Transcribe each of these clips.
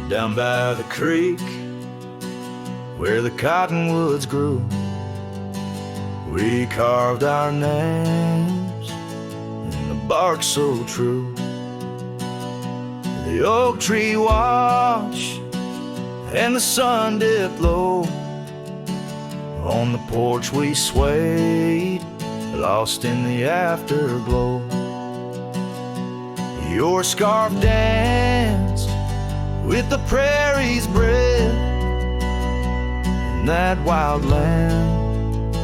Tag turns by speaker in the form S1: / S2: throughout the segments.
S1: down by the creek where the cottonwoods grew. We carved our names in the bark so true. The oak tree watch and the sun dipped low. On the porch we swayed, lost in the afterglow. Your scarf danced with the prairie's breath. In that wild land,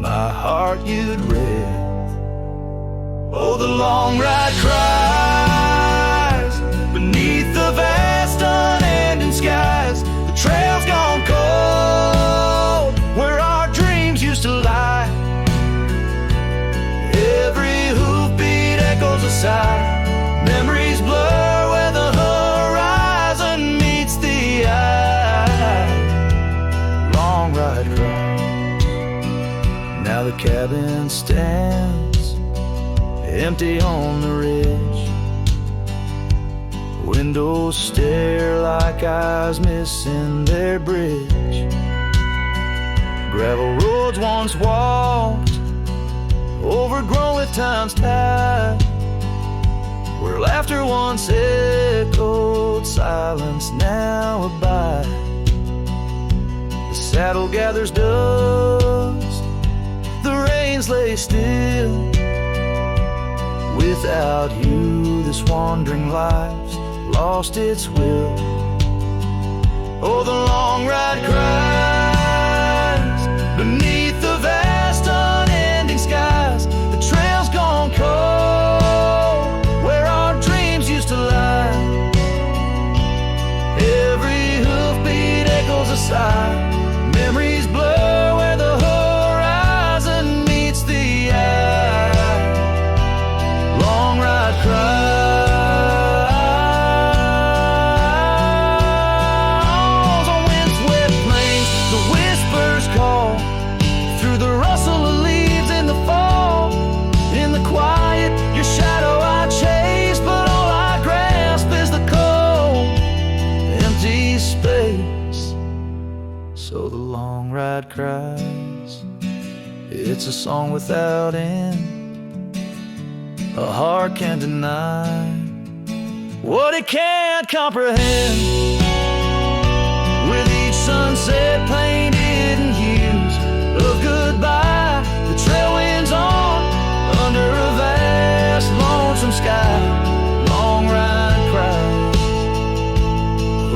S1: my heart you'd read. Oh, the long ride cries beneath the vast unending skies. The trail's gone cold where our dreams used to lie. Every hoofbeat echoes a sigh. Memories blur where the horizon meets the eye. Long ride cry. Now the cabin stands empty on the ridge. Windows stare like eyes missing their bridge. Gravel roads once walked, overgrown with time's tide. Where laughter once echoed, silence now abide. The saddle gathers dust, the reins lay still. Without you, this wandering life's lost its will. Oh, the long ride cries beneath the vast unending skies. The trail's gone cold where our dreams used to lie. Every hoofbeat echoes a sigh. Memories blur where the horizon meets the eye. Long ride cries on windswept plains. The whispers call through the rustle of leaves in the fall. In the quiet, your shadow I chase, but all I grasp is the cold, empty space. So the long ride cries. It's a song without end. A heart can't deny what it can't comprehend. With each sunset painted in hues of goodbye, the trail winds on under a vast lonesome sky. Long ride cries.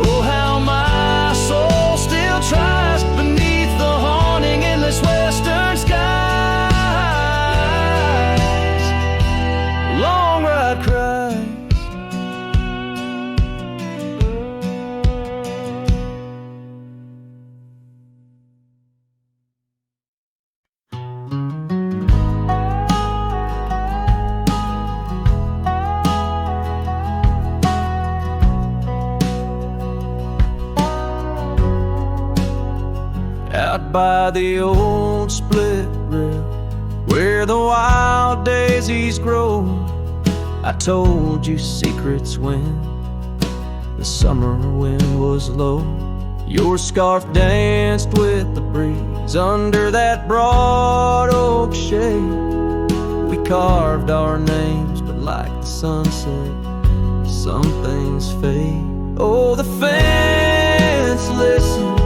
S1: Oh, how my soul still tries beneath the haunting endless western skies. Long ride cries. Out by the old split rail where the wild daisies grow, I told you secrets when the summer wind was low. Your scarf danced with the breeze under that broad oak shade. We carved our names, but like the sunset, some things fade. Oh, the fence listened,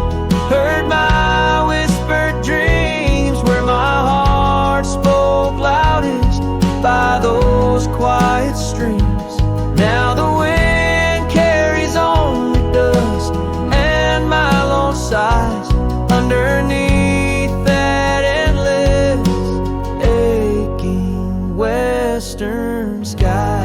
S1: heard my whispered dreams, where my heart spoke loudest by those quiet streams. Now the wind carries only dust and my lone sighs underneath that endless aching western sky.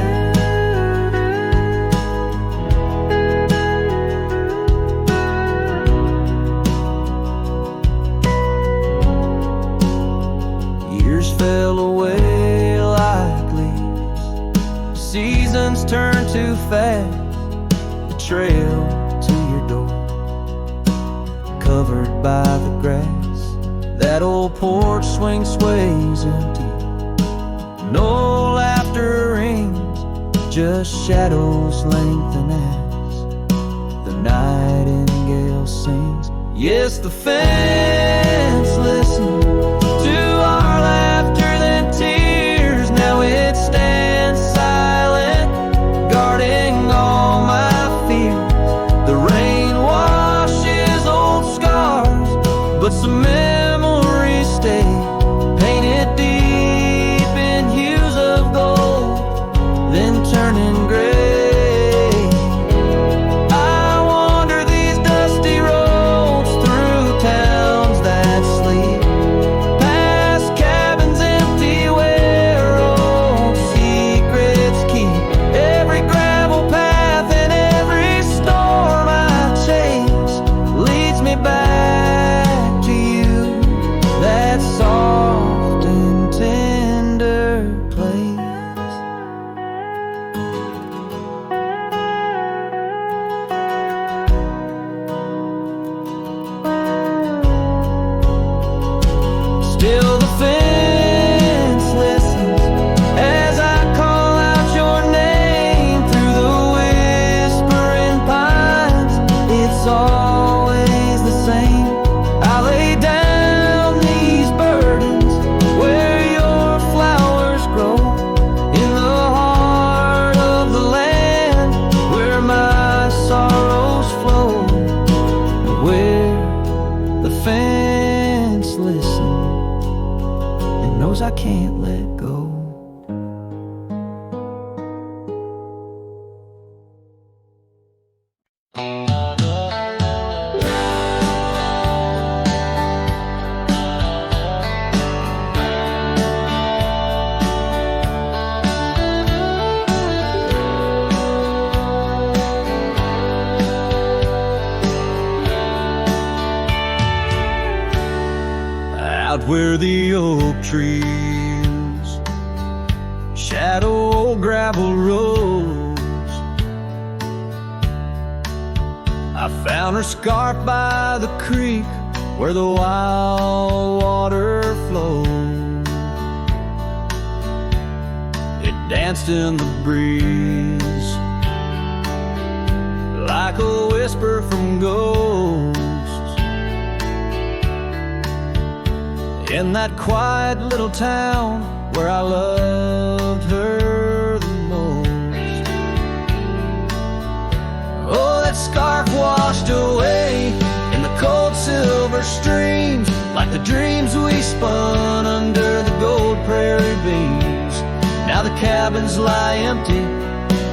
S1: Fell away like leaves, seasons turn too fast. The trail to your door, covered by the grass. That old porch swing sways empty, no laughter rings, just shadows lengthen as the sings. Yes, the fence listens to our laughter than tears. Now it stands silent, guarding all my fears. The rain washes old scars, but some memories stay, painted deep in hues of gold, then turning gray. I wander these dusty roads through towns that sleep, past cabins empty where old secrets keep. Every gravel path and every storm I chase leads me back to you, that soft and tender place. Still the fence listens as I call out your name through the whispering pines. It's always the same. I lay down these burdens where your flowers grow, in the heart of the land where my sorrows flow, where the fence listens and knows I can't let go. Out where the oak trees shadow old gravel roads, I found her scarf by the creek where the wild water flowed. It danced in the breeze like a whisper from ghosts. In that quiet little town where I loved her the most. Oh, that scarf washed away in the cold silver streams, like the dreams we spun under the gold prairie beams. Now the cabins lie empty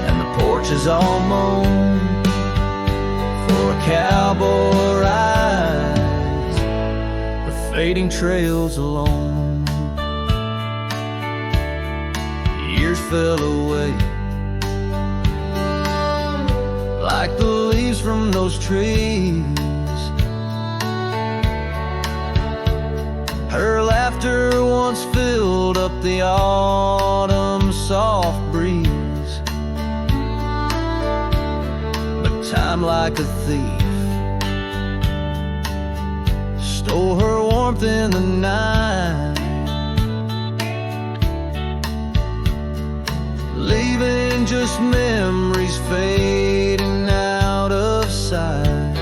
S1: and the porch is all mown for a cowboy ride, fading trails alone. Years fell away like the leaves from those trees. Her laughter once filled up the autumn soft breeze, but time like a thief stole her warmth in the night, leaving just memories fading out of sight.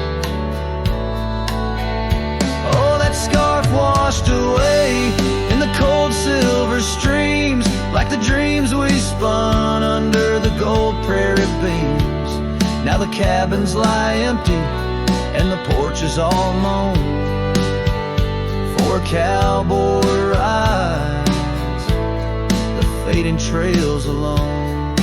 S1: Oh, that scarf washed away in the cold silver streams, like the dreams we spun under the gold prairie beams. Now the cabins lie empty and the porch is all mown for a cowboy rides, the fading trails alone.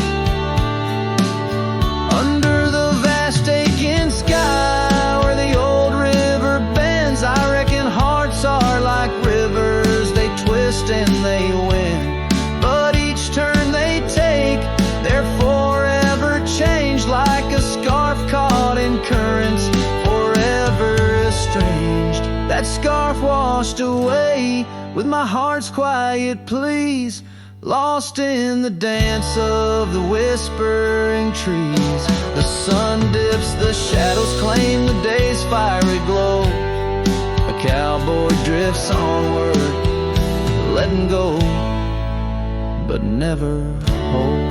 S1: Under the vast aching sky where the old river bends, I reckon hearts are like rivers, they twist and they win, but each turn they take, they're forever changed, like a scarf caught in currents, forever estranged. That scarf washed away with my heart's quiet pleas, lost in the dance of the whispering trees. The sun dips, the shadows claim the day's fiery glow. A cowboy drifts onward, letting go, but never hold.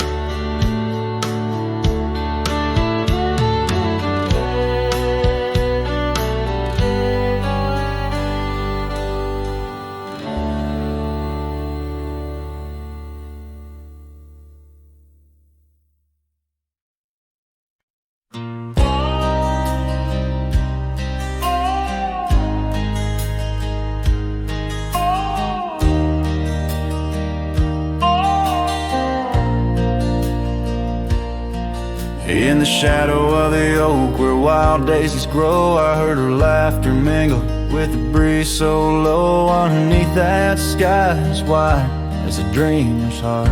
S1: in the shadow of the oak where wild daisies grow, I heard her laughter mingle with the breeze so low. Underneath that sky as wide as a dreamer's heart,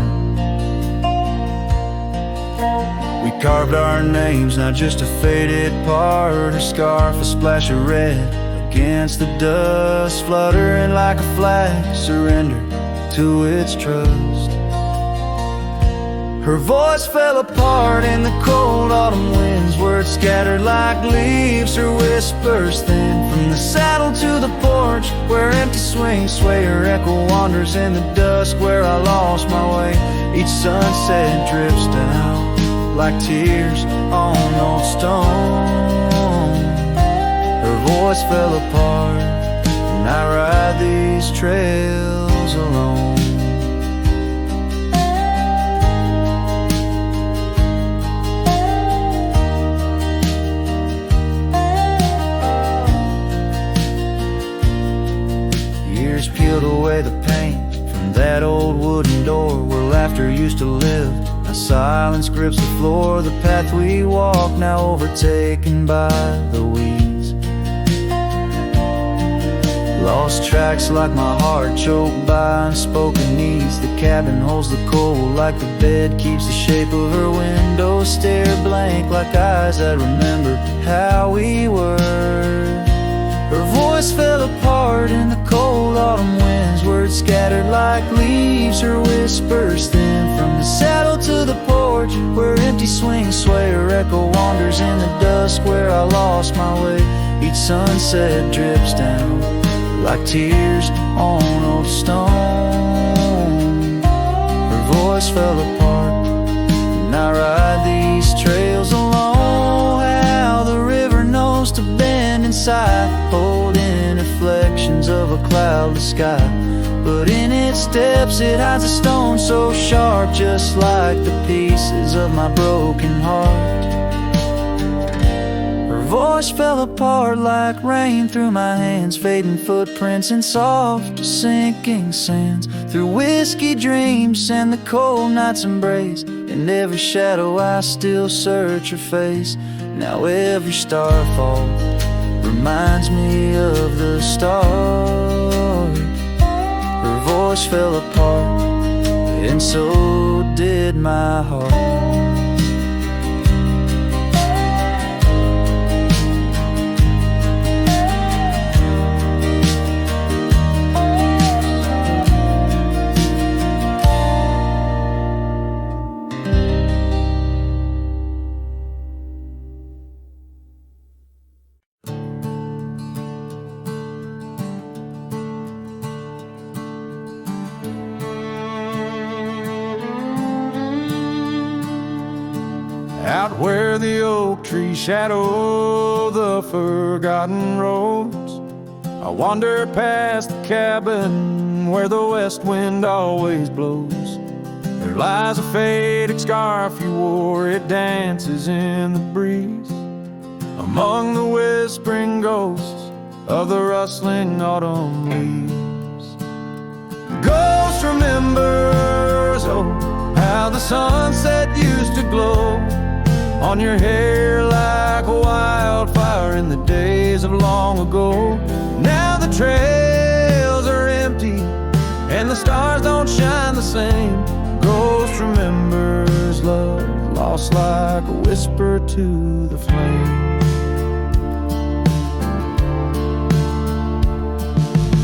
S1: we carved our names, not just a faded part. Her scarf, a splash of red against the dust, fluttering like a flag, surrender to its trust. Her voice fell apart in the cold autumn winds, words scattered like leaves, her whispers thin. From the saddle to the porch where empty swings sway, her echo wanders in the dusk where I lost my way. Each sunset drips down like tears on old stone. Her voice fell apart and I ride these trails alone. Peeled away the paint from that old wooden door where laughter used to live. Now silence grips the floor, the path we walk now overtaken by the weeds. Lost tracks like my heart choked by unspoken needs. The cabin holds the cold like the bed keeps the shape of her window. Stare blank like eyes that remember how we were. Her voice fell apart in the cold autumn winds, words scattered like leaves, her whispers thin. From the saddle to the porch where empty swings sway, her echo wanders in the dusk where I lost my way. Each sunset drips down like tears on old stone. Her voice fell apart and I ride these trails alone. How the river knows to bend inside, holding reflections of a cloudless sky. But in its depths it hides a stone so sharp, just like the pieces of my broken heart. Her voice fell apart like rain through my hands, fading footprints in soft sinking sands. Through whiskey dreams and the cold night's embrace, in every shadow I still search her face. Now every starfall reminds me of the start. Her voice fell apart and so did my heart.
S2: Out where the oak trees shadow the forgotten roads, I wander past the cabin where the west wind always blows. There lies a faded scarf you wore, it dances in the breeze, among the whispering ghosts of the rustling autumn leaves. Ghost remembers, oh, how the sunset used to glow on your hair like a wildfire in the days of long ago. Now the trails are empty and the stars don't shine the same. Ghost remembers love lost like a whisper to the flame.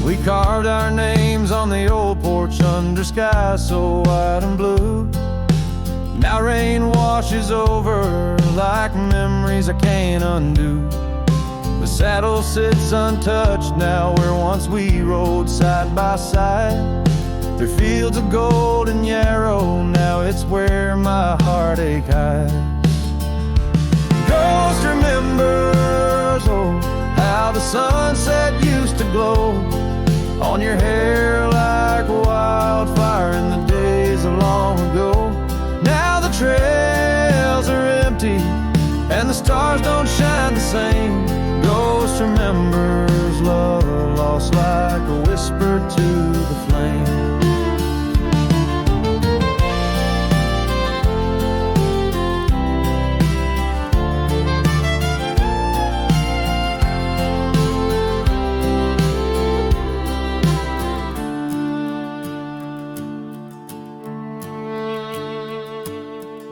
S2: We carved our names on the old porch under skies so white and blue. Now rain washes over like memories I can't undo. The saddle sits untouched now where once we rode side by side. Through fields of gold and yarrow, now it's where my heartache hides. Ghost remembers, oh, how the sunset used to glow on your hair like a wildfire in the days of long ago. Now the trails are empty and the stars don't shine the same. Ghost remembers love lost like a whisper to the flame.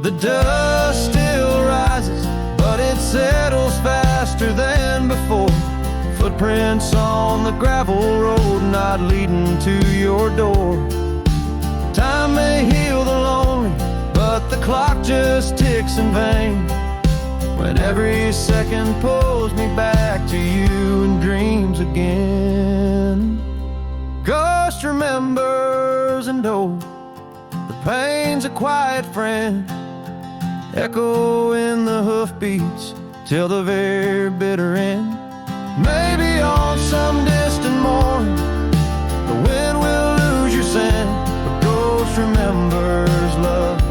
S1: The dust still rises, but it settles faster than before. Footprints on the gravel road, not leading to your door. Time may heal the lonely, but the clock just ticks in vain, when every second pulls me back to you in dreams again. Ghost remembers, and oh, the pain's a quiet friend, echo in the hoofbeats till the very bitter end. Maybe on some distant morn, the wind will lose your scent, but ghost remembers love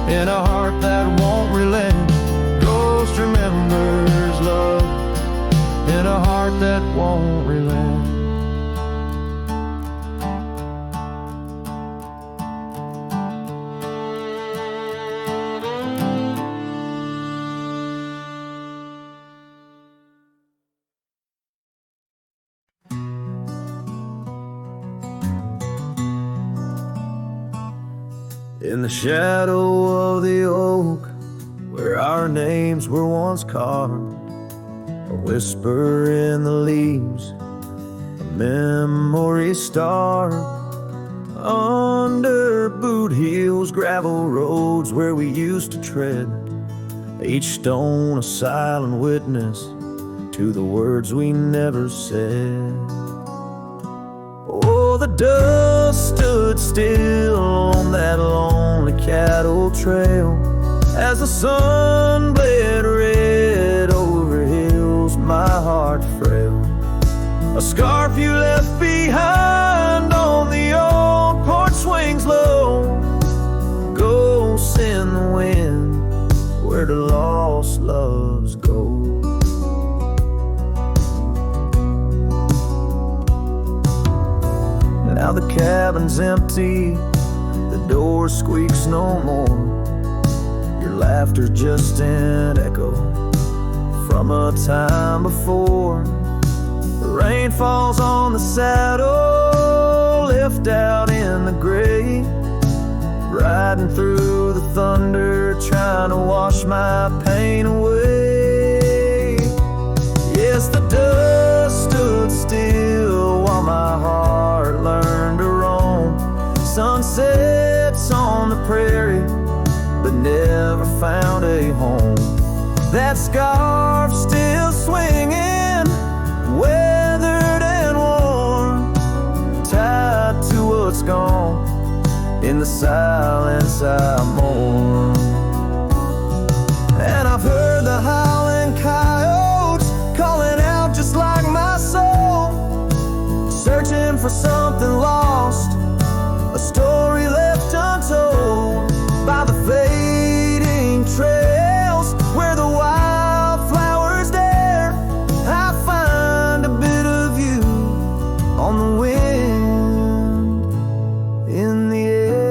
S1: in a heart that won't relent. Ghost remembers love in a heart that won't relent. In the shadow of the oak, where our names were once carved, a whisper in the leaves, a memory starved. Under boot heels, gravel roads where we used to tread, each stone a silent witness to the words we never said. Oh, the dust stood still on that lonely cattle trail as the sun bled red over hills my heart frail. A scarf you left behind on the old porch swings low, ghosts in the wind where the lost loves go. Now the cabin's empty, the door squeaks no more. Your laughter's just an echo from a time before. The rain falls on the saddle, lift out in the gray, riding through the thunder, trying to wash my pain away. Yes, the dust stood still while my heart learned to roam. Sunsets on the prairie, but never found a home. That scarf still swinging, weathered and worn, tied to what's gone. In the silence I mourn. And I've heard the howling coyotes calling out just like my soul, searching for something lost, a story left untold by the fading trails where the wildflowers dare. I find a bit of you on the wind, in the air.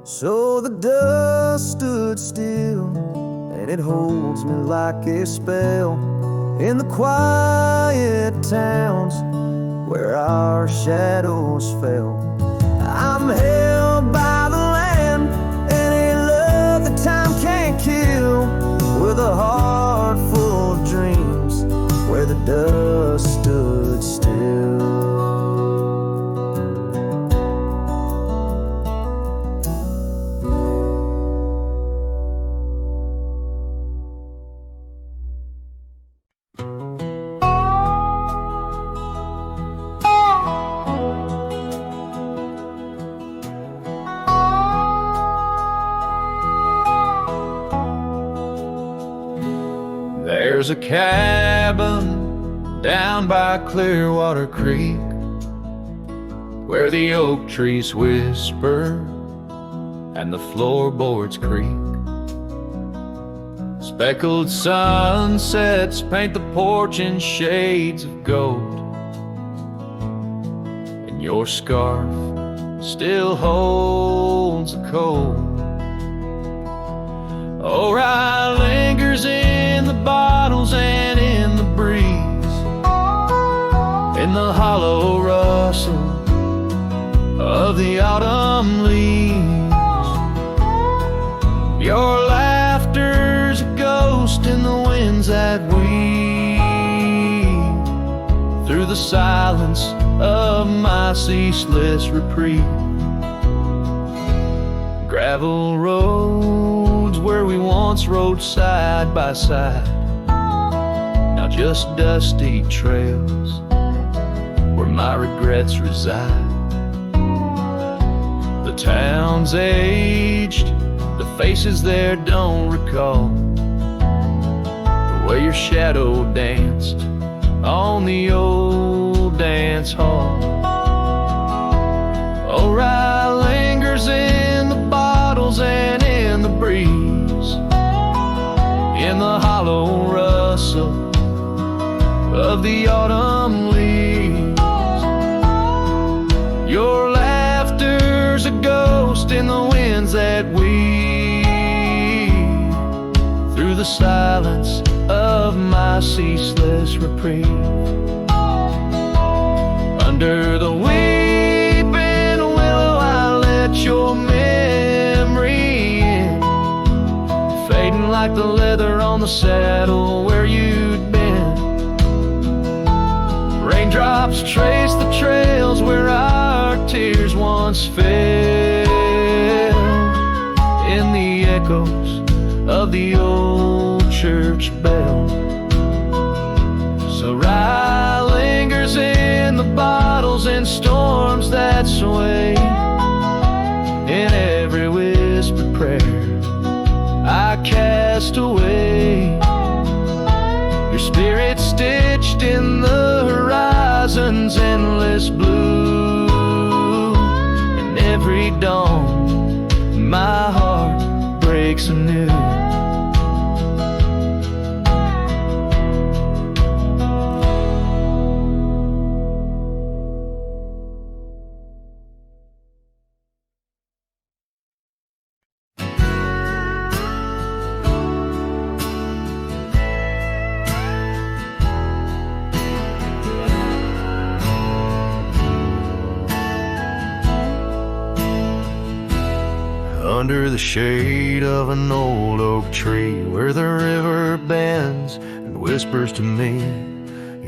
S1: So the dust stood still, and it holds me like a spell in the quiet towns where our shadows fell. I'm held by the land and a love that time can't kill, with a heart full of dreams where the dust stood still. There's a cabin down by Clearwater Creek where the oak trees whisper and the floorboards creak. Speckled sunsets paint the porch in shades of gold, and your scarf still holds the cold. Oh, rye lingers in the bottles and in the breeze, in the hollow rustle of the silence of my ceaseless reprieve. Gravel roads where we once rode side by side, now just dusty trails where my regrets reside. The town's aged, the faces there don't recall the way your shadow danced on the old dance hall. Oh, Rye lingers in the bottles and in the breeze, in the hollow rustle of the autumn leaves. Your laughter's a ghost in the winds that weave through the silence of my ceaseless reprieve. Under the weeping willow I let your memory in, fading like the leather on the saddle where you'd been. Raindrops trace the trails where our tears once fell, in the echoes of the old church bell. So Rye lingers in the bottles and storms that sway, in every whispered prayer I cast away. Your spirit stitched in the horizon's endless blue, and every dawn my heart breaks anew. Under the shade of an old oak tree, where the river bends and whispers to me,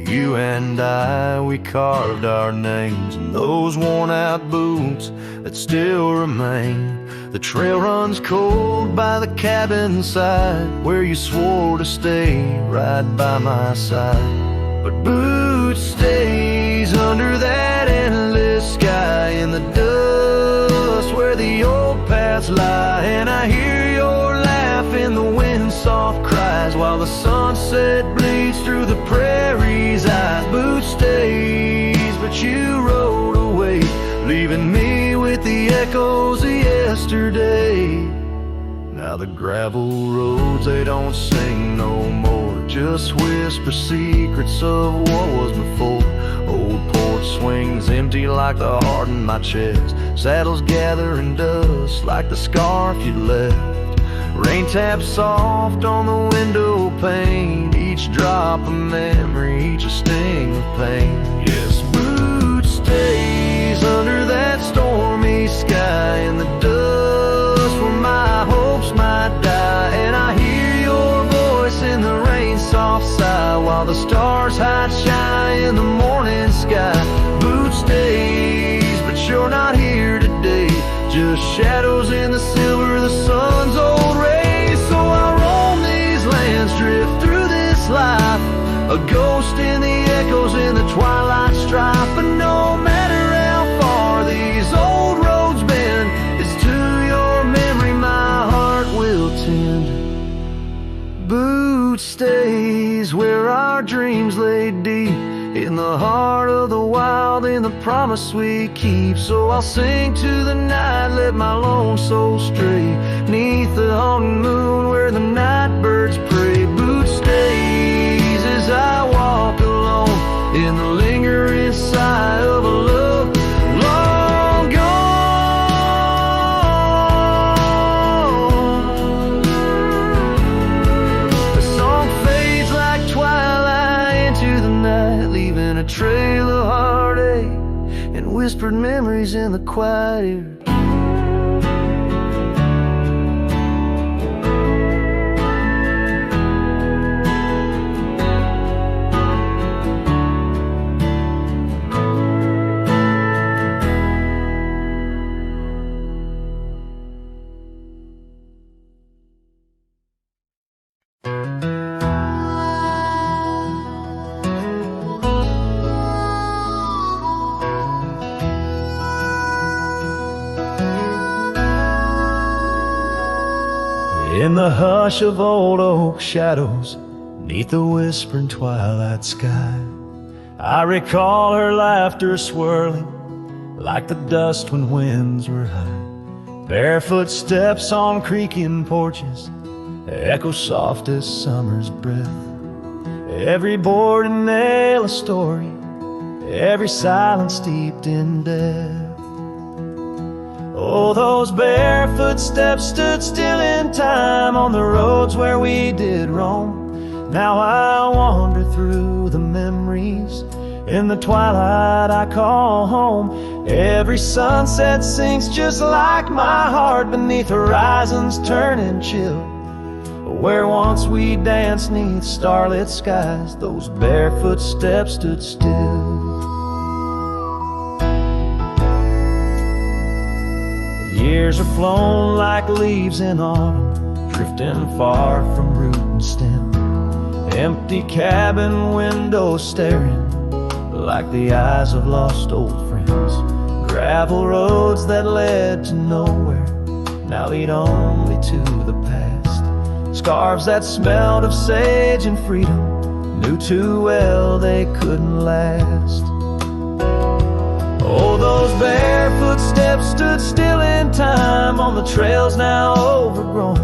S1: you and I, we carved our names in those worn out boots that still remain. The trail runs cold by the cabin side, where you swore to stay right by my side. But Boots stays under that endless sky, in the dust where the old paths lie. And I hear your laugh in the wind's soft cries, while the sunset bleeds through the prairie's eyes. Boots stays, but you rode away, leaving me with the echoes of yesterday. Now the gravel roads, they don't sing no more, just whisper secrets of what was before. Old porch swings empty like the heart in my chest, saddles gathering dust like the scarf you left. Rain taps soft on the window pane, each drop a memory, each a sting of pain. Yes, Boots stays under that stormy sky, in the dust where my hopes might die. And I hear your voice in the rain's soft sigh, while the stars hide shy in the morning sky. Boots stays, but you're not here today, just shadows in the silver of the sun's old rays. So I roam these lands, drift through this life, a ghost in the echoes in the twilight strife. But no matter how far these old roads bend, it's to your memory my heart will tend. Boots stays where our dreams lay deep, in the heart of the wild, in the promise we keep. So I'll sing to the night, let my lone soul stray, neath the haunting moon where the night birds pray. Boots stays as I walk alone, in the lingering sigh of a love long gone. The song fades like twilight into the night, leaving a trail of heartache and whispered memories in the quiet air. In the hush of old oak shadows, 'neath the whispering twilight sky, I recall her laughter swirling like the dust when winds were high. Barefoot steps on creaking porches echo soft as summer's breath. Every board and nail a story, every silence steeped in death. Oh, those barefoot steps stood still in time on the roads where we did roam. Now I wander through the memories in the twilight I call home. Every sunset sinks just like my heart beneath horizons turning chill. Where once we danced 'neath starlit skies, those barefoot steps stood still. Years have flown like leaves in autumn, drifting far from root and stem. Empty cabin windows staring like the eyes of lost old friends. Gravel roads that led to nowhere now lead only to the past. Scarves that smelled of sage and freedom knew too well they couldn't last. Oh, those barefoot steps stood still in time on the trails now overgrown.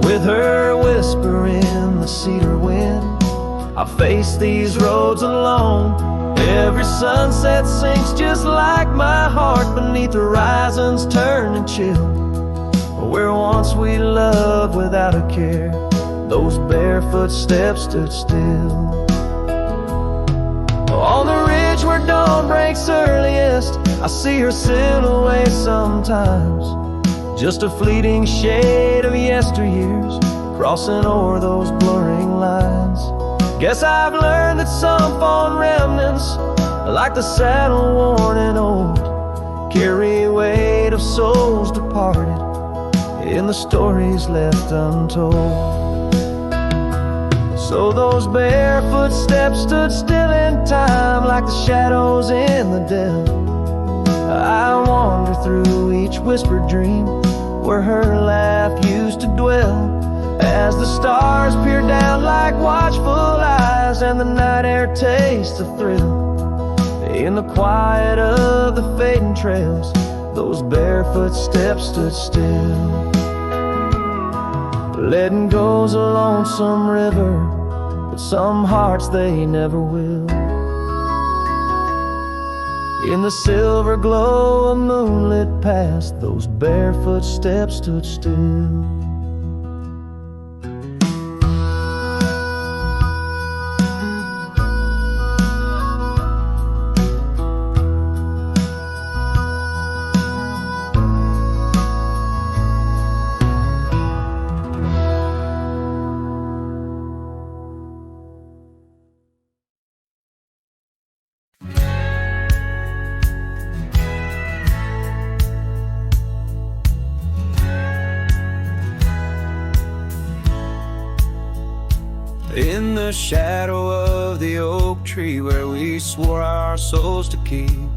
S1: With her whisper in the cedar wind, I face these roads alone. Every sunset sinks just like my heart beneath horizons turning chill. Where once we loved without a care, those barefoot steps stood still. On the ridge where dawn breaks earliest, I see her silhouette sometimes. Just a fleeting shade of yesteryears crossing o'er those blurring lines. Guess I've learned that some fond remnants, like the saddle worn and old, carry weight of souls departed in the stories left untold. So those barefoot steps stood still in time like the shadows in the dell. I wander through each whispered dream where her laugh used to dwell. As the stars peer down like watchful eyes and the night air tastes the thrill. In the quiet of the fading trails, those barefoot steps stood still. Letting go's a lonesome river, but some hearts they never will. In the silver glow of moonlit past, those barefoot steps stood still. In the shadow of the oak tree where we swore our souls to keep,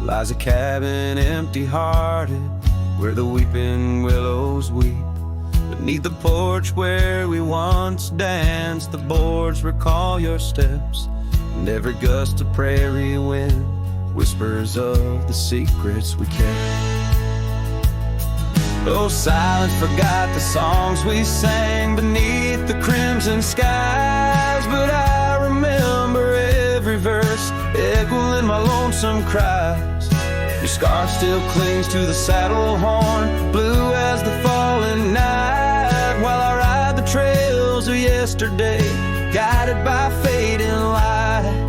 S1: lies a cabin empty-hearted where the weeping willows weep. Beneath the porch where we once danced, the boards recall your steps, and every gust of prairie wind whispers of the secrets we kept. Oh, silence forgot the songs we sang beneath the crimson skies, but I remember every verse echoing my lonesome cries. Your scarf still clings to the saddle horn, blue as the falling night, while I ride the trails of yesterday, guided by fading light.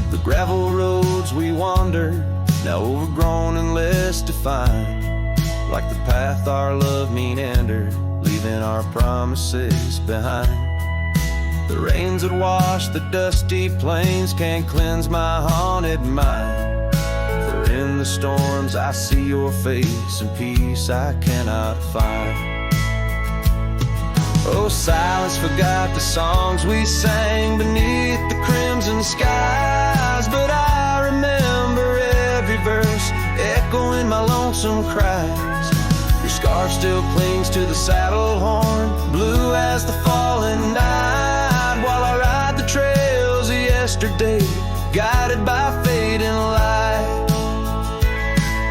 S1: The gravel roads we wandered, now overgrown and less defined, like the path our love meandered, leaving our promises behind. The rains that wash the dusty plains can't cleanse my haunted mind, for in the storms I see your face and peace I cannot find. Oh, silence forgot the songs we sang beneath the crimson skies, but I remember every verse echoing my lonesome yesterday, guided by fading light.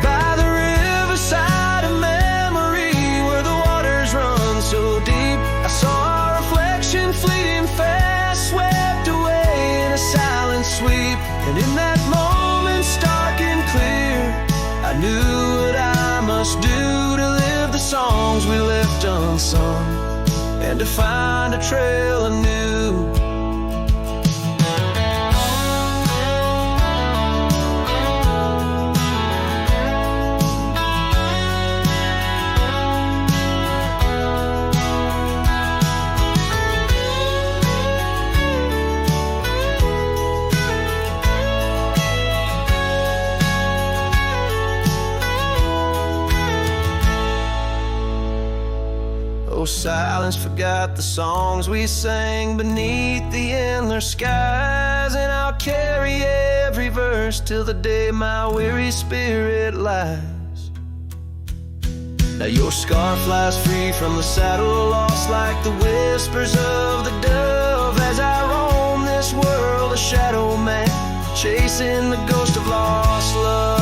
S1: By the riverside of memory, where the waters run so deep, I saw our reflection fleeting fast, swept away in a silent sweep. And in that moment, stark and clear, I knew what I must do to live the songs we left unsung, and to find a trail anew. Oh, silence forgot the songs we sang beneath the endless skies, and I'll carry every verse till the day my weary spirit lies. Now your scarf flies free from the saddle, lost like the whispers of the dove, as I roam this world a shadow man, chasing the ghost of lost love.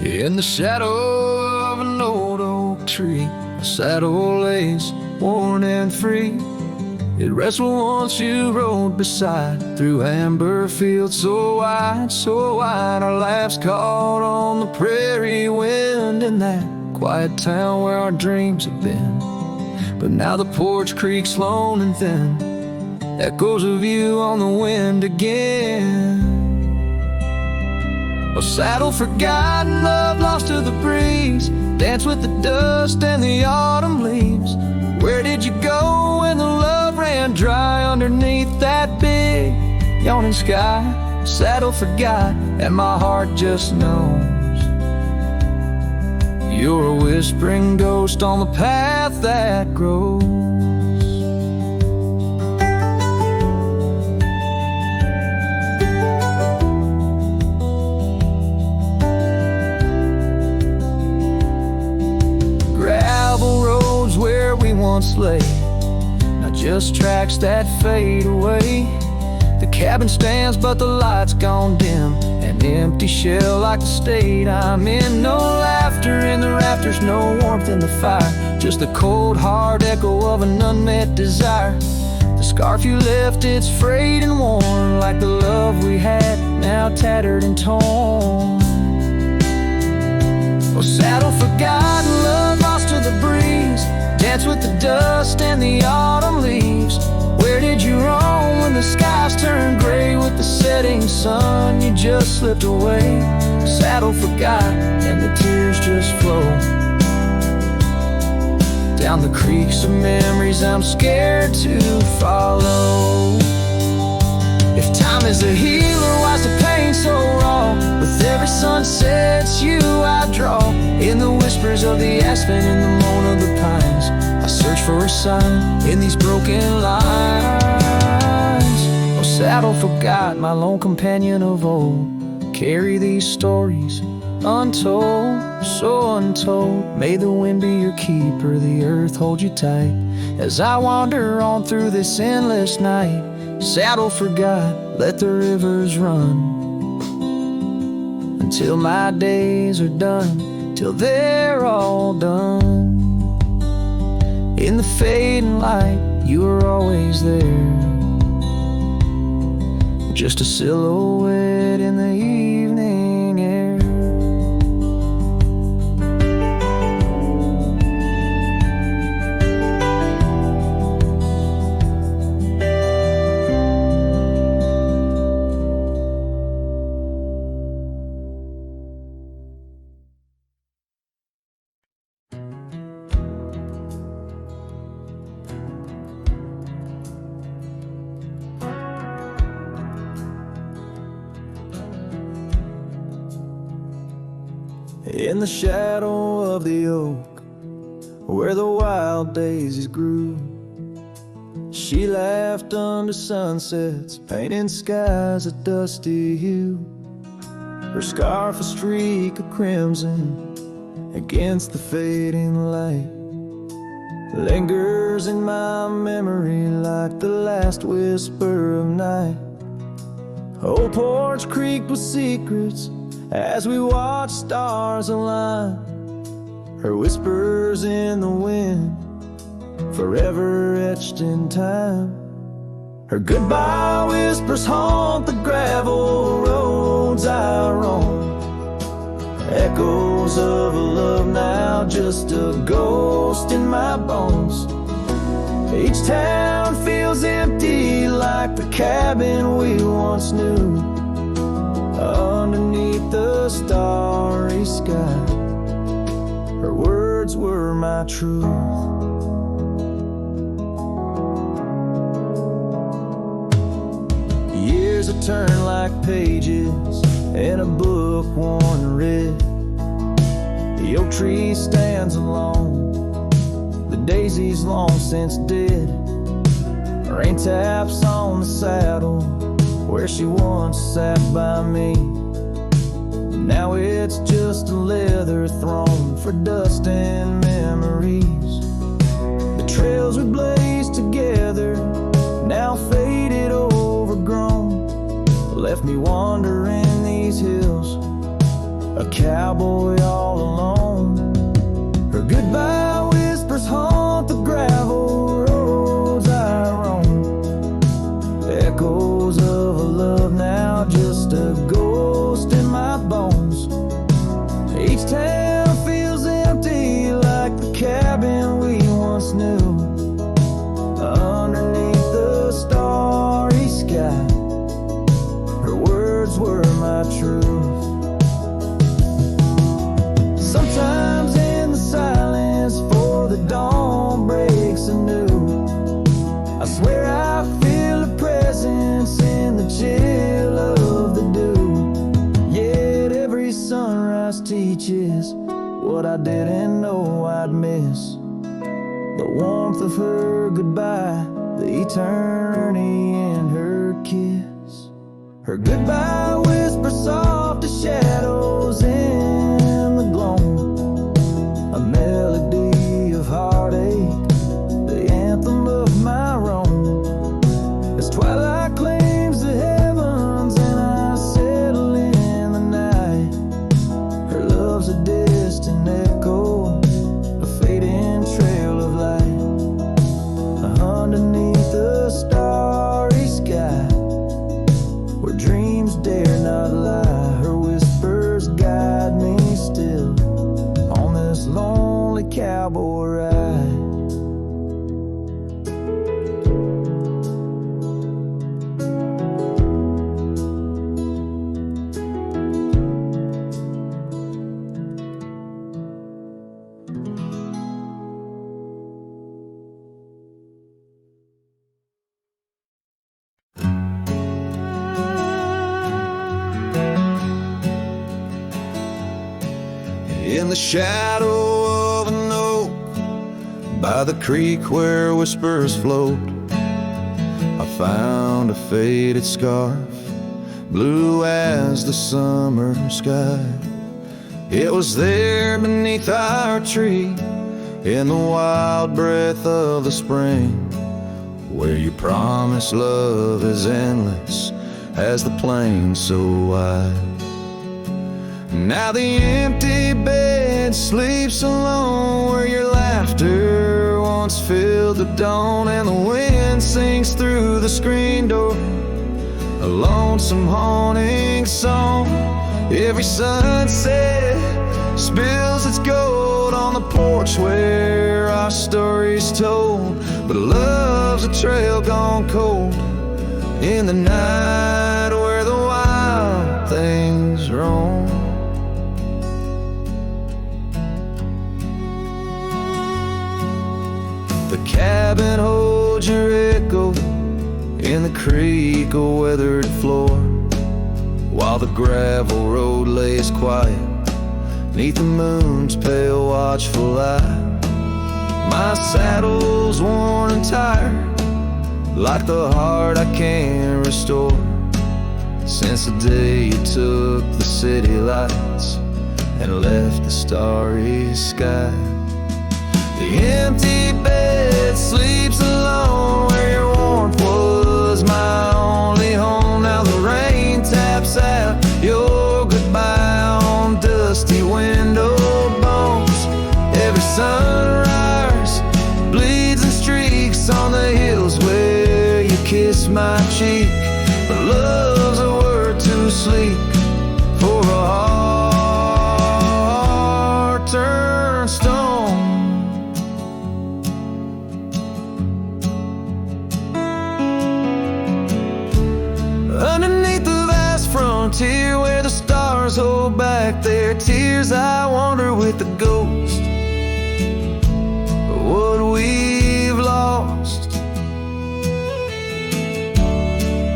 S2: In the shadow of an old oak tree, a saddle lays worn and free. It rests where once you rode beside, through amber fields so wide. Our laughs caught on the prairie wind, in that quiet town where our dreams have been. But now the porch creaks lone and thin, echoes of you on the wind again. A saddle forgotten, love lost to the breeze, dance with the dust and the autumn leaves. Where did you go when the love ran dry underneath that big yawning sky? Saddle forgot, and my heart just knows you're a whispering ghost on the path that grows. Once lay, not just tracks that fade away. The cabin stands but the light's gone dim, an empty shell like the state I'm in. No laughter in the rafters, no warmth in the fire, just the cold hard echo of an unmet desire. The scarf you left, it's frayed and worn, like the love we had, now tattered and torn. Oh, saddle forgotten, love lost to the breeze, dance with the dust and the autumn leaves. Where did you roam when the skies turned gray with the setting sun? You just slipped away. Saddle forgot, and the tears just flow down the creeks of memories I'm scared to follow. If time is a healer, why's the pain so raw? With every sunset, it's you I draw. In the whispers of the aspen, in the moan of the pines, I search for a sign in these broken lines. Oh, saddle forgot, my lone companion of old, carry these stories untold, so untold. May the wind be your keeper, the earth hold you tight, as I wander on through this endless night. Saddle forgot, let the rivers run until my days are done, till they're all done. In the fading light, you were always there, just a silhouette in the evening air.
S1: In the shadow of the oak, where the wild daisies grew. She laughed under sunsets, painting skies a dusty hue. Her scarf a streak of crimson against the fading light lingers in my memory like the last whisper of night. Old porch creaked with secrets as we watched stars align. Her whispers in the wind, forever etched in time. Her goodbye whispers haunt the gravel roads I roam. Echoes of a love now, just a ghost in my bones. Each town feels empty like the cabin we once knew. Underneath the starry sky, her words were my truth. Years have turned like pages in a book worn red. The oak tree stands alone, the daisy's long since dead. Rain taps on the saddle where she once sat by me. Now it's just a leather throne for dust and memories. The trails we blazed together, now faded, overgrown, left me wandering these hills, a cowboy all alone. Her goodbye whispers haunt the gravel roads I roam. Echoes of a love now, just a ghost in my bones. Each town feels empty like the cabin we once knew. Underneath the starry sky, her words were my truth. Sometimes in the silence, before the dawn breaks anew, I swear I feel a presence in the chill of the dew. Yet every sunrise teaches what I didn't know I'd miss. The warmth of her goodbye, the eternity in her kiss. Her goodbye whispers soft as shadows in the gloam, a melody of heartache, the anthem of my roam. As twilight claims the heavens and I settle in the night, her love's a distant echo, a fading trail of light. Underneath the starry sky, where dreams dare not lie, her whispers guide me still on this lonely cowboy ride.
S2: In the shadow of an oak, by the creek where whispers float, I found a faded scarf, blue as the summer sky. It was there beneath our tree, in the wild breath of the spring, where you promise love is endless as the plain so wide. Now the empty bed sleeps alone, where your laughter once filled the dawn, and the wind sings through the screen door, a lonesome haunting song. Every sunset spills its gold on the porch where our story's told, but love's a trail gone cold in the night where the wild things roam. The cabin holds your echo in the creek, a weathered floor, while the gravel road lays quiet neath the moon's pale watchful eye.
S1: My saddle's worn and tired, like the heart I can't restore. Since the day you took the city lights and left the starry sky, the empty bed sleeps alone where your warmth was my only home. Now the rain taps out your goodbye on dusty window bones. Every sunrise bleeds and streaks on the hills where you kiss my cheek. But love's a word too sleek for a heart turned stone. Underneath the vast frontier where the stars hold back their tears, I wander with the ghost of what we've lost.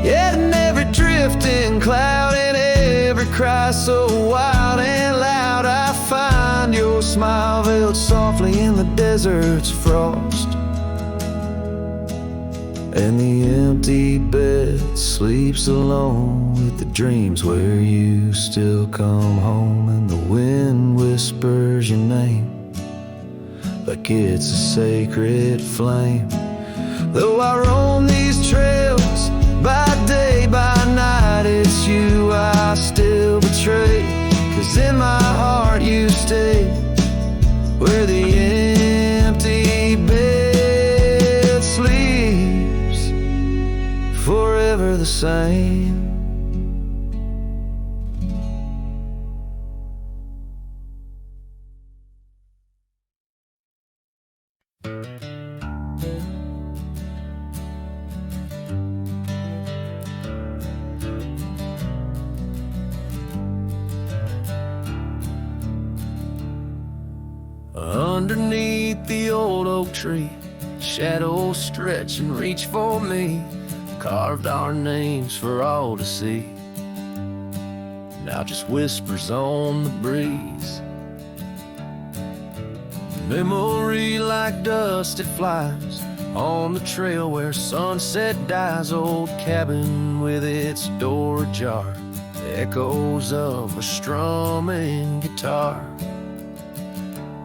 S1: Yet in every drifting cloud and every cry so wild and loud, I find your smile veiled softly in the desert's frost. And the empty bed sleeps alone with the dreams where you still come home. And the wind whispers your name like it's a sacred flame. Though I roam these trails by day, by night, it's you I still betray. 'Cause in my heart you stay where the empty bed sleeps, forever the same. Underneath the old oak tree, shadows stretch and reach for me. Carved our names for all to see. Now just whispers on the breeze. Memory like dust, it flies on the trail where sunset dies. Old cabin with its door ajar, echoes of a strumming guitar.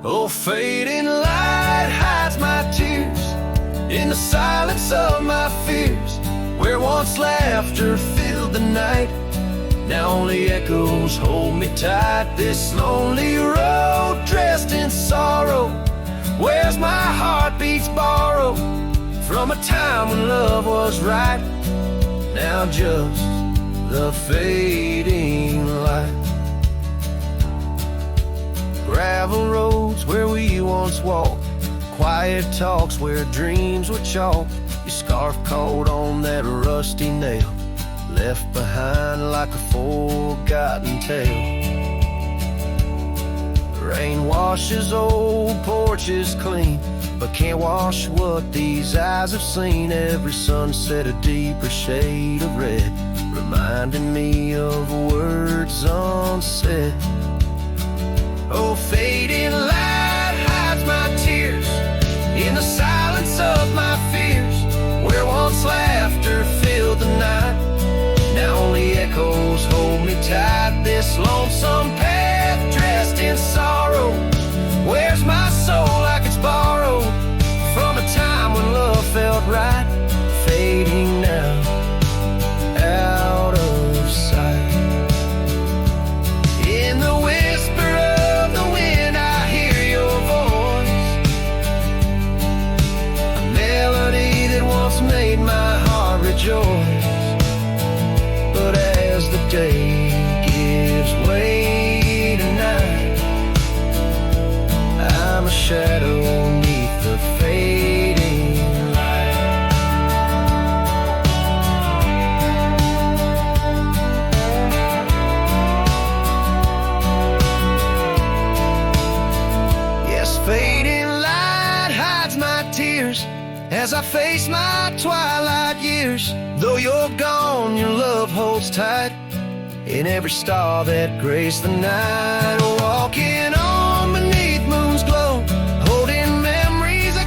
S1: Oh, fading light hides my tears in the silence of my fears. Where once laughter filled the night, now only echoes hold me tight. This lonely road dressed in sorrow, where's my heartbeats borrowed from a time when love was right. Now just the fading light. Gravel roads where we once walked, quiet talks where dreams were chalked. Your scarf caught on that rusty nail, left behind like a forgotten tale. Rain washes old porches clean, but can't wash what these eyes have seen. Every sunset a deeper shade of red, reminding me of words unsaid. Oh, fading light hides my tears in the silence of my fears. Where once laughter filled the night, now only echoes hold me tight. This lonesome path dressed in sorrow, where's my soul like it's borrowed from a time when love felt right. Fading now, out of sight. In the whisper of the wind I hear your voice, a melody that once made my heart rejoice. But as the day gives way to night, I'm a shadow neath the fading light. Yes, fading light hides my tears as I face my twilight years. Though you're gone, your love holds tight in every star that graced the night. Walking on beneath moon's glow, holding memories I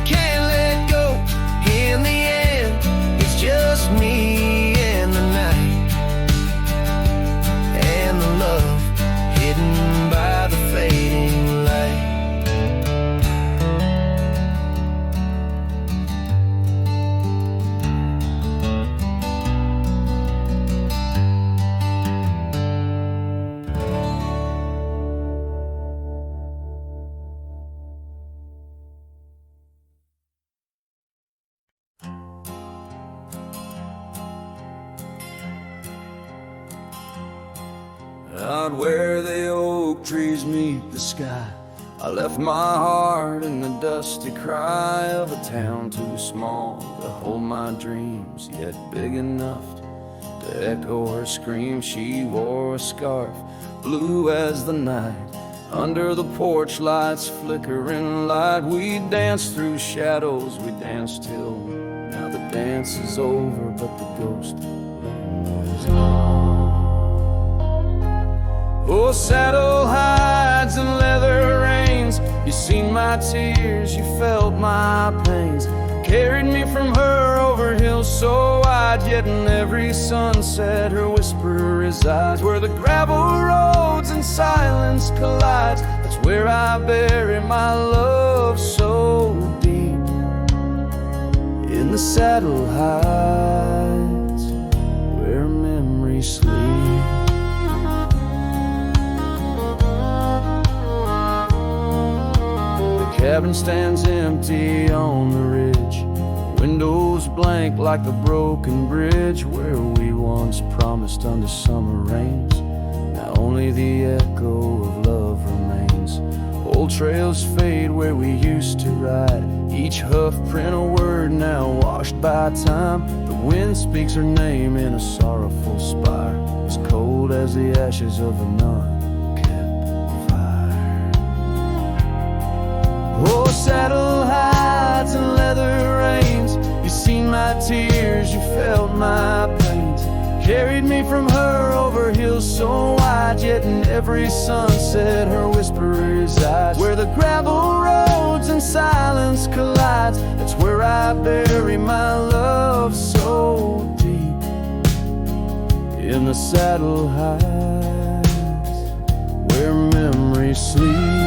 S1: Out where the oak trees meet the sky, I left my heart in the dusty cry of a town too small to hold my dreams, yet big enough to echo her scream. She wore a scarf, blue as the night, under the porch lights flickering light. We danced through shadows, we danced till now the dance is over, but the ghost was gone. Oh, saddle hides and leather reins, you seen my tears, you felt my pains, carried me from her over hills so wide, yet in every sunset her whisper resides. Where the gravel roads and silence collides, that's where I bury my love so deep. In the saddle hides where memories sleep. The cabin stands empty on the ridge, windows blank like a broken bridge, where we once promised under summer rains. Now only the echo of love remains. Old trails fade where we used to ride, each hoof print a word now washed by time. The wind speaks her name in a sorrowful spire, as cold as the ashes of a unkept fire. Oh, saddle hides and leather reins, you seen my tears, you felt my pains, carried me from her over hills so wide, yet in every sunset her whisper resides. Where the gravel roads and silence collides, that's where I bury my love so deep. In the saddle hides where memories sleep.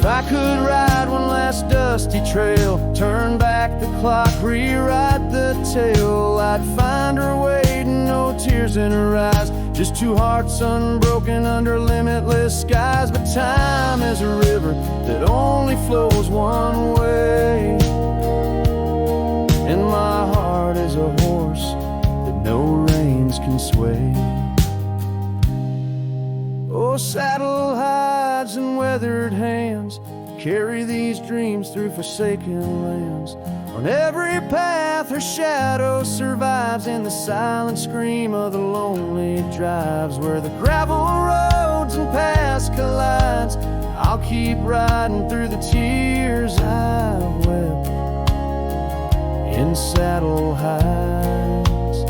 S1: I could ride one last dusty trail, turn back the clock, rewrite the tale, I'd find her waiting, no tears in her eyes, just two hearts unbroken under limitless skies. But time is a river that only flows one way, and my heart is a horse that no reins can sway. Oh, saddle hides and weathered hands, carry these dreams through forsaken lands. On every path her shadow survives, in the silent scream of the lonely drives. Where the gravel roads and paths collides, I'll keep riding through the tears I've wept. In saddle hides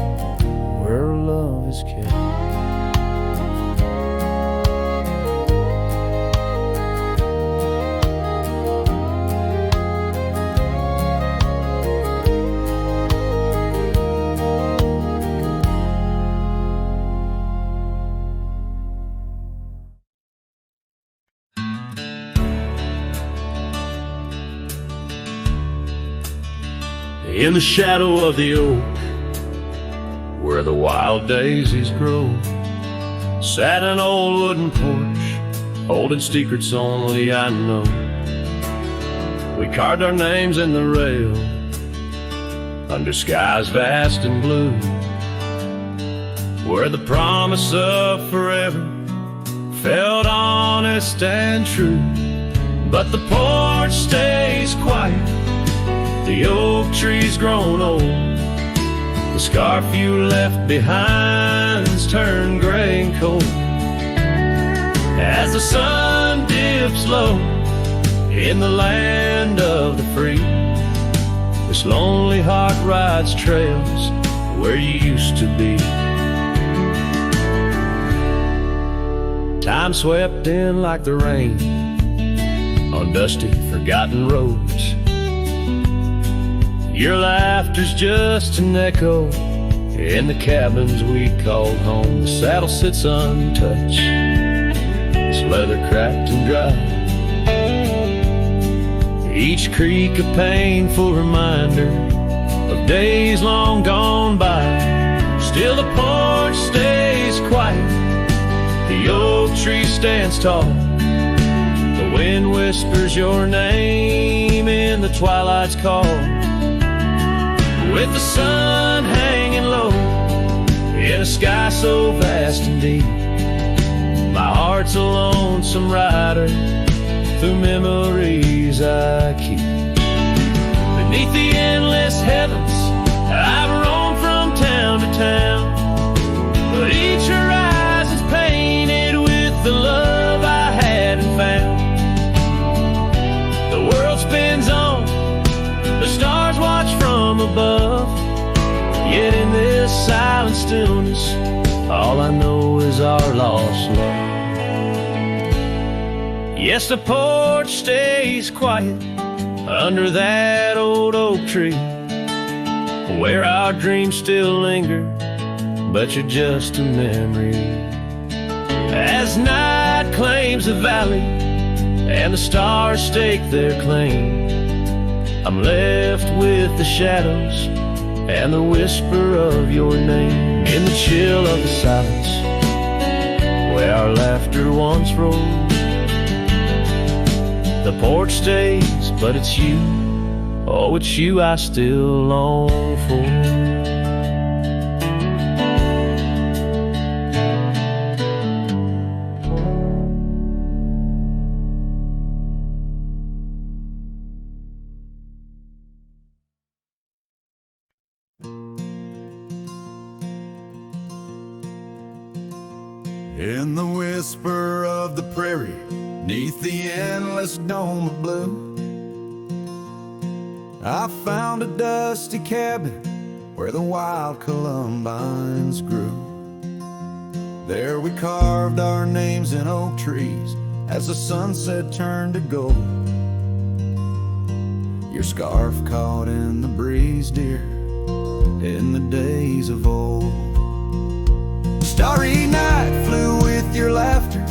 S1: where love is kept.
S3: In the shadow of the oak, where the wild daisies grow, sat an old wooden porch, holding secrets only I know. We carved our names in the rail, under skies vast and blue, where the promise of forever felt honest and true. But the porch stays quiet, the oak tree's grown old, the scarf you left behind's turned gray and cold. As the sun dips low in the land of the free, this lonely heart rides trails where you used to be. Time swept in like the rain on dusty, forgotten roads. Your laughter's just an echo in the cabins we called home. The saddle sits untouched, its leather cracked and dry, each creak a painful reminder of days long gone by. Still the porch stays quiet, the oak
S1: tree stands tall. The wind whispers your name in the twilight's call. With the sun hanging low in a sky so vast and deep, my heart's a lonesome rider through memories I keep. Beneath the endless heavens, I've roamed from town to town, but each horizon's painted with the love I hadn't found. The world spins on, the stars watch from above, yet in this silent stillness, all I know is our lost love. Yes, the porch stays quiet under that old oak tree, where our dreams still linger, but you're just a memory. As night claims the valley and the stars stake their claim, I'm left with the shadows and the whisper of your name. In the chill of the silence, where our laughter once rolled, the porch stays, but it's you, oh, it's you I still long for.
S2: In the whisper of the prairie, neath the endless dome of blue, I found a dusty cabin where the wild columbines grew. There we carved our names in oak trees as the sunset turned to gold. Your scarf caught in the breeze, dear, in the days of old. Starry night flew with your laughter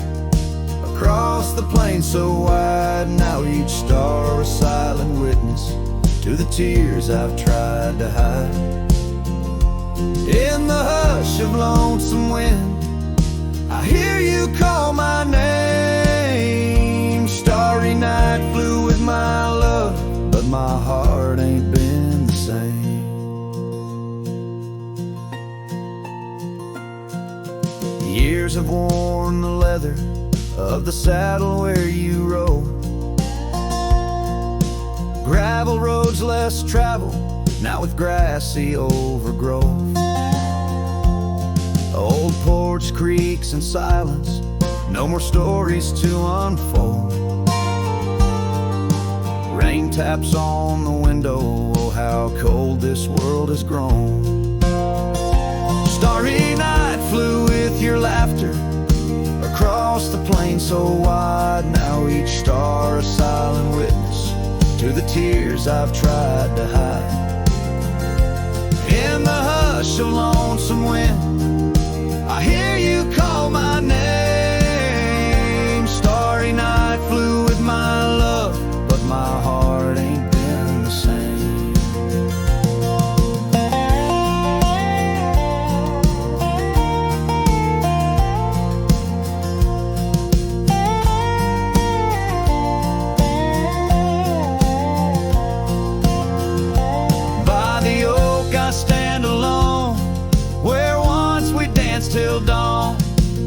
S2: across the plain so wide. Now each star a silent witness to the tears I've tried to hide. In the hush of lonesome wind, I hear you call my name. Starry night flew with my love, but my heart ain't been the same. Years have worn the leather of the saddle where you rode. Gravel roads less traveled, now with grassy overgrowth. Old porch creaks in silence, no more stories to unfold. Rain taps on the window, oh how cold this world has grown. Starry night flew with your laughter across the plain so wide. Now each star a silent witness to the tears I've tried to hide. In the hush of lonesome wind, I hear you call my name. Starry night flew with my love, but my heart ain't been the same. Till dawn,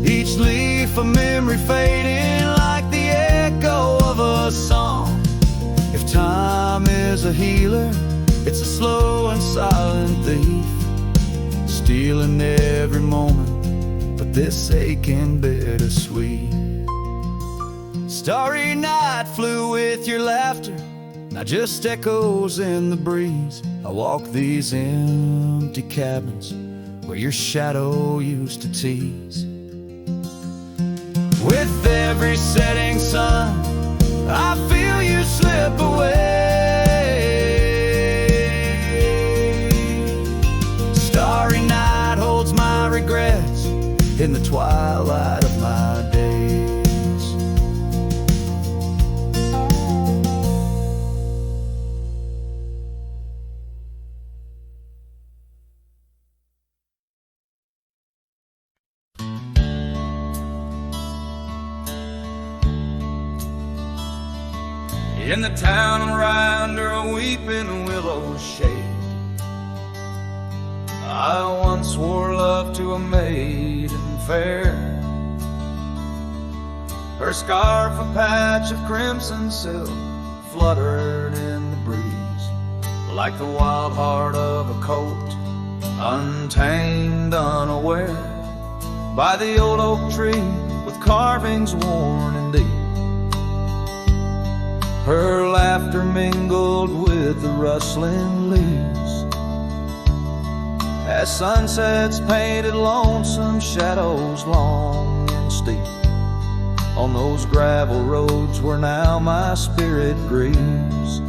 S2: each leaf a memory fading like the echo of a song. If time is a healer, it's a slow and silent thief, stealing every moment, but this aching bittersweet. Starry night flew with your laughter, now just echoes in the breeze. I walk these empty cabins where your shadow used to tease. With every setting sun, I feel you slip away. Starry night holds my regrets in the twilight of my days. in the town right under a weeping willow shade. I once swore love to a maiden fair. Her scarf, a patch of crimson silk, fluttered in the breeze, like the wild heart of a colt, untamed, unaware, by the old oak tree with carvings worn and deep. Her laughter mingled with the rustling leaves, as sunsets painted lonesome shadows long and steep on those gravel roads where now my spirit grieves.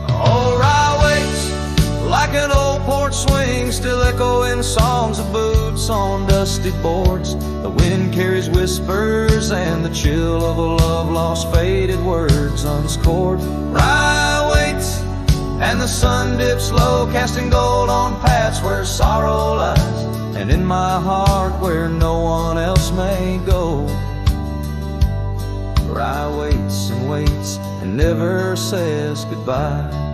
S2: Oh, Rye waits like an old porch swing, still echoing songs of boots on dusty boards. The wind carries whispers and the chill of a love lost, faded words unscored. Rye waits and the sun dips low, casting gold on paths where sorrow lies, and in my heart where no one else may go. Rye waits and never says goodbye.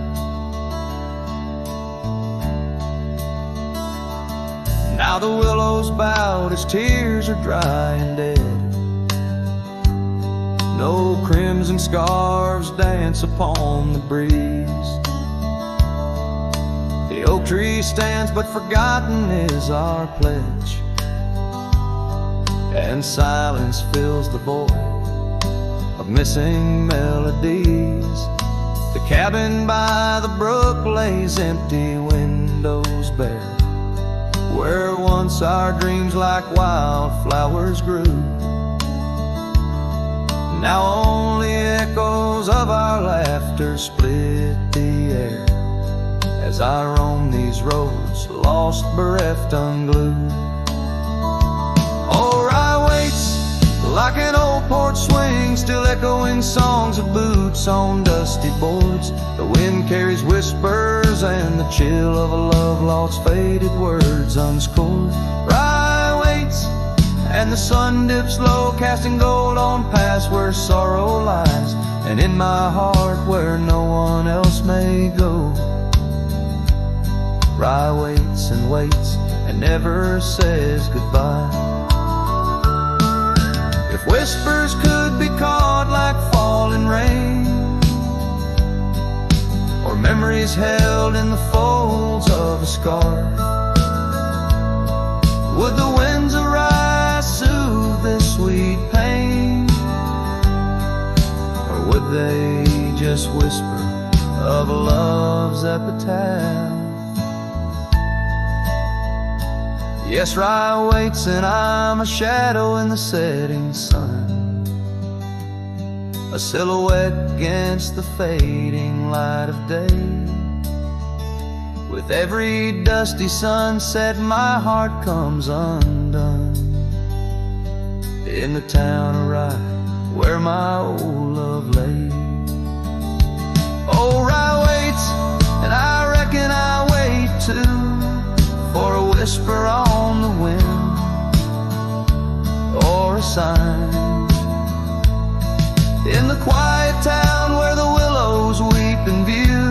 S2: Now the willows bowed as tears are dry and dead. No crimson scarves dance upon the breeze. The oak tree stands, but forgotten is our pledge, and silence fills the void of missing melodies. The cabin by the brook lays empty, windows bare, where once our dreams like wildflowers grew. Now only echoes of our laughter split the air, as I roam these roads, lost, bereft, unglued. Oh, Rye waits like an old porch swing, still echoing songs of boots on dusty boards. The wind carries whispers and the chill of a love lost, faded words unscored. Rye waits and the sun dips low, casting gold on paths where sorrow lies, and in my heart where no one else may go. Rye waits and never says goodbye. If whispers could be caught like falling rain, or memories held in the folds of a scarf, would the winds arise soothe this sweet pain, or would they just whisper of love's epitaph? Yes, Rye waits and I'm a shadow in the setting sun, a silhouette against the fading light of day. With every dusty sunset my heart comes undone, in the town of Rye where my old love lay. Oh, Rye waits and I reckon I wait too, for a whisper on the wind, or a sign in the quiet town where the willows weep in view.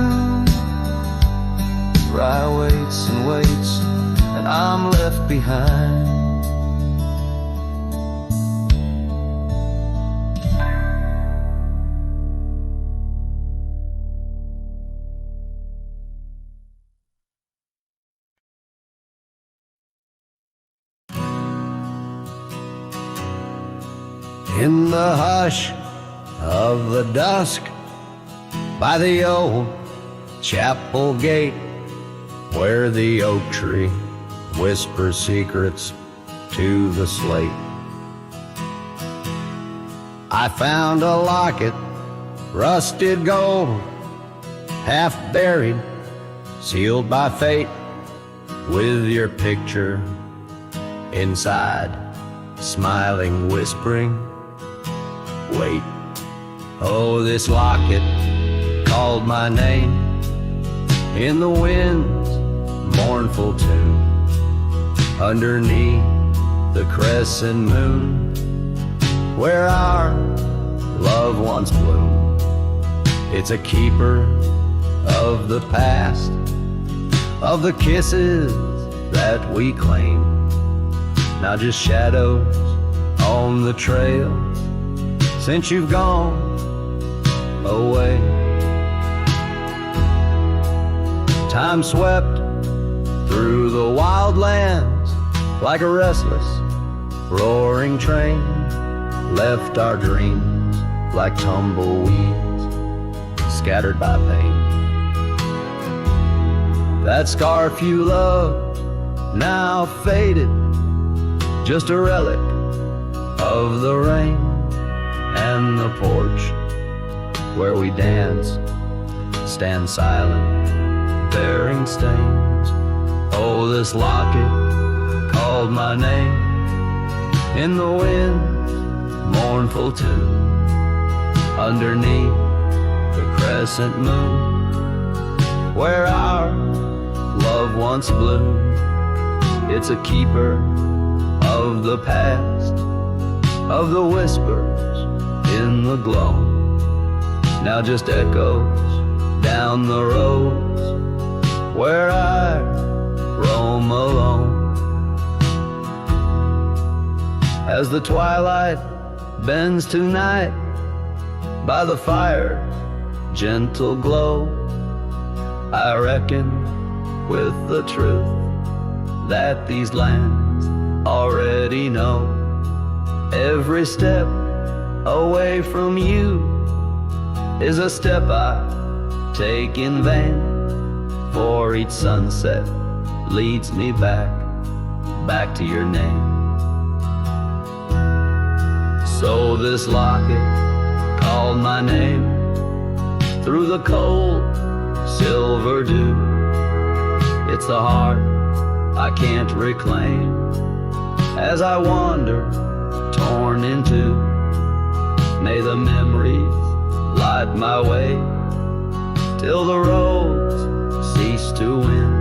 S2: Rye waits and I'm left behind.
S1: In the hush of the dusk, by the old chapel gate, where the oak tree whispers secrets to the slate, I found a locket, rusted gold, half buried, sealed by fate, with your picture inside, smiling, whispering, wait. Oh, this locket called my name in the wind's mournful tune, underneath the crescent moon, where our love once bloomed. It's a keeper of the past, of the kisses that we claim. Now just shadows on the trail since you've gone away. Time swept through the wild lands like a restless, roaring train, left our dreams like tumbleweeds scattered by pain. That scarf you loved, now faded, just a relic of the rain and the porch where we danced, stand silent, bearing stains. Oh, this locket called my name in the wind's mournful tune, underneath the crescent moon, where our love once bloomed. It's a keeper of the past, of the whispers in the glow. Now just echoes down the roads where I roam alone. As the twilight bends to night by the fire's gentle glow, I reckon with the truth that these lands already know. Every step away from you is a step I take in vain, for each sunset leads me back to your name. So this locket called my name through the cold silver dew. It's the heart I can't reclaim as I wander torn in two. May the memories light my way till the roads cease to win.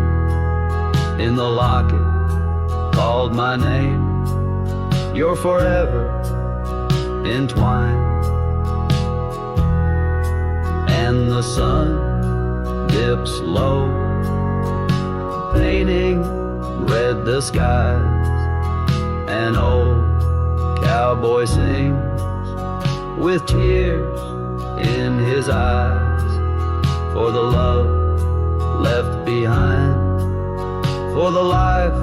S1: In the locket called my name, you're forever entwined. And the sun dips low, painting red the skies. An old cowboy sings with tears in his eyes, for the love left behind, for the life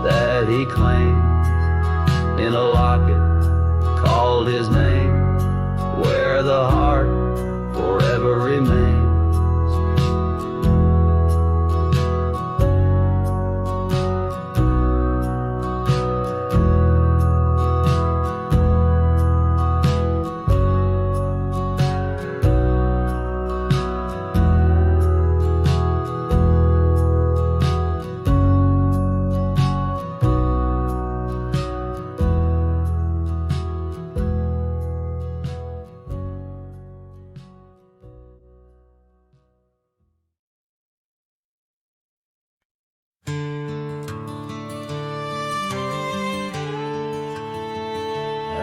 S1: that he claims. In a locket called his name, where the heart forever remains.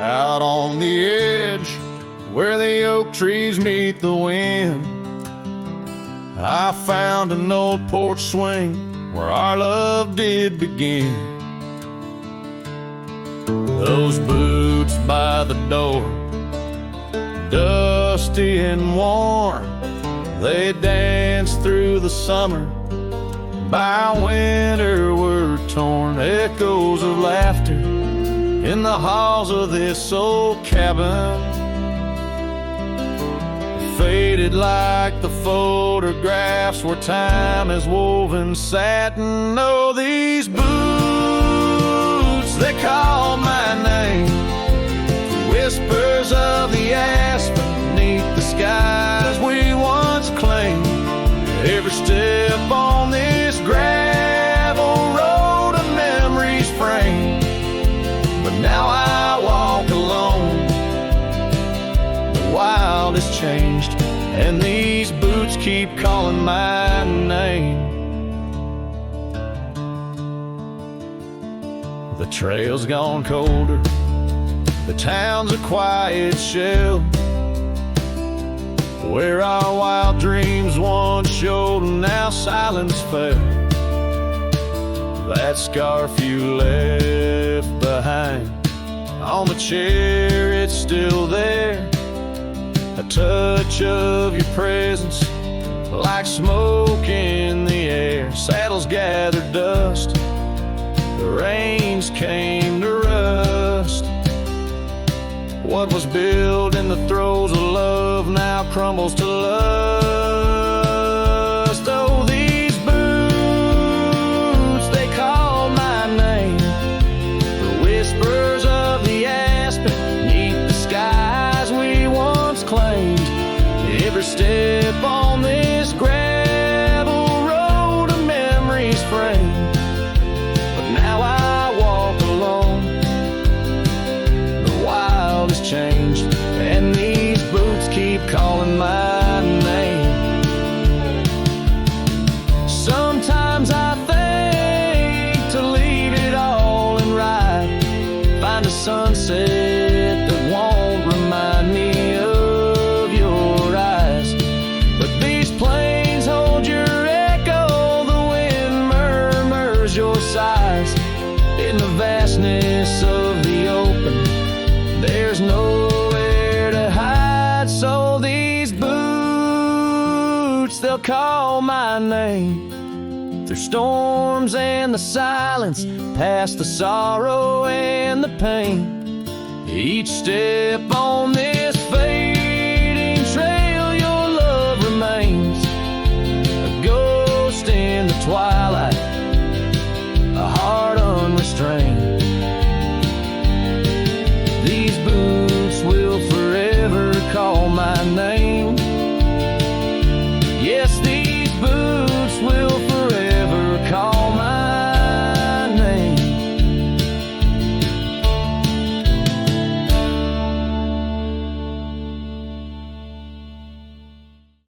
S2: Out on the edge where the oak trees meet the wind, I found an old porch swing where our love did begin. Those boots by the door, dusty and worn, they danced through the summer, by winter were torn. Echoes of laughter in the halls of this old cabin, faded like the photographs where time has woven satin. Oh, these boots, they call my name, whispers of the aspen beneath the skies we once claimed. Every step on this gravel road a memory's framed, but now I walk alone. The wild has changed, and these boots keep calling my name. The trail's gone colder, the town's a quiet shell. where our wild dreams once showed and now silence fell. That scarf you left behind on the chair, it's still there. A touch of your presence, like smoke in the air. Saddles gathered dust, the reins came to rust. What was built in the throes of love now crumbles to lust. Oh, these boots, they call my name. The whispers of the aspen neath the skies we once claimed. Every step on this gravel road a memory's framed. But now I walk alone, the wild has changed, and these boots keep calling my name. Sometimes I think to leave it all and ride, find a sunset that won't remind me of your eyes. But these plains hold your echo, the wind murmurs your sighs. In the vastness of the open, there's nowhere to hide. So these boots, they'll call my name. Through storms and the silence, past the sorrow and the pain. Each step on this fading trail, your love remains. A ghost in the twilight, a heart unrestrained.